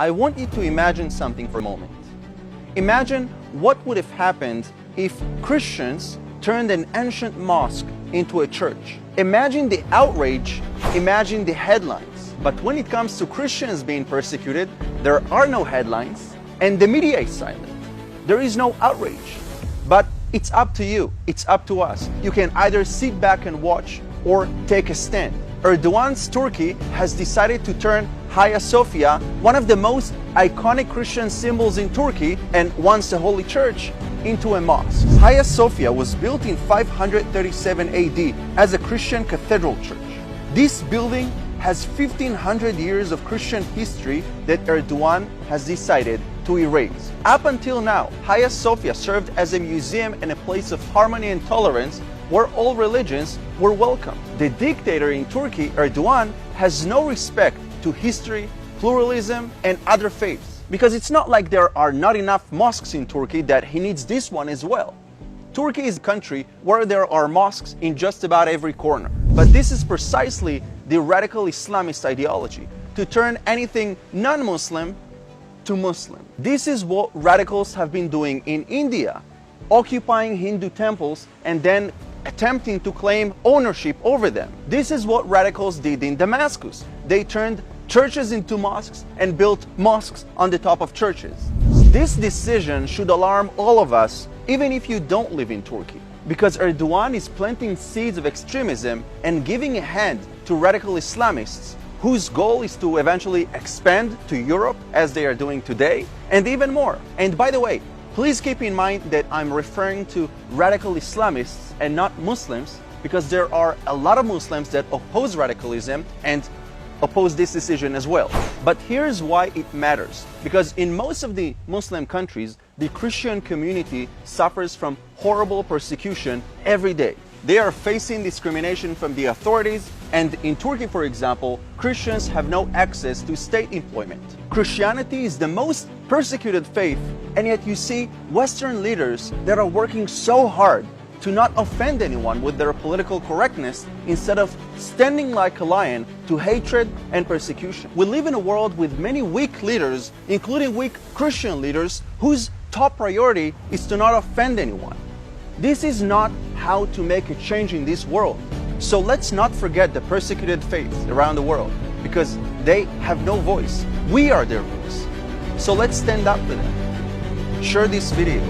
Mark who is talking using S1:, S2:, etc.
S1: I want you to imagine something for a moment. Imagine what would have happened if Christians turned an ancient mosque into a church. Imagine the outrage, imagine the headlines. But when it comes to Christians being persecuted, there are no headlines and the media is silent. There is no outrage. But it's up to you, it's up to us. You can either sit back and watch or take a stand. Erdogan's Turkey has decided to turn Hagia Sophia, one of the most iconic Christian symbols in Turkey and once a holy church, into a mosque. Hagia Sophia was built in 537 AD as a Christian cathedral church. This building has 1500 years of Christian history that Erdogan has decided to erase. Up until now, Hagia Sophia served as a museum and a place of harmony and tolerance where all religions were welcome. The dictator in Turkey, Erdogan, has no respect to history, pluralism, and other faiths. Because it's not like there are not enough mosques in Turkey that he needs this one as well. Turkey is a country where there are mosques in just about every corner. But this is precisely the radical Islamist ideology, to turn anything non-Muslim to Muslim. This is what radicals have been doing in India, occupying Hindu temples and then attempting to claim ownership over them. This is what radicals did in Damascus. They turned churches into mosques and built mosques on the top of churches. This decision should alarm all of us, even if you don't live in Turkey, because Erdogan is planting seeds of extremism and giving a hand to radical Islamists whose goal is to eventually expand to Europe as they are doing today, and even more. And by the way, please keep in mind that I'm referring to radical Islamists and not Muslims, because there are a lot of Muslims that oppose radicalism and oppose this decision as well. But here's why it matters. Because in most of the Muslim countries, the Christian community suffers from horrible persecution every day. They are facing discrimination from the authorities, and in Turkey, for example, Christians have no access to state employment. Christianity is the most persecuted faith, and yet you see Western leaders that are working so hard to not offend anyone with their political correctness instead of standing like a lion to hatred and persecution. We live in a world with many weak leaders, including weak Christian leaders, whose top priority is to not offend anyone. This is not how to make a change in this world. So let's not forget the persecuted faiths around the world, because they have no voice. We are their voice. So let's stand up for them. Share this video.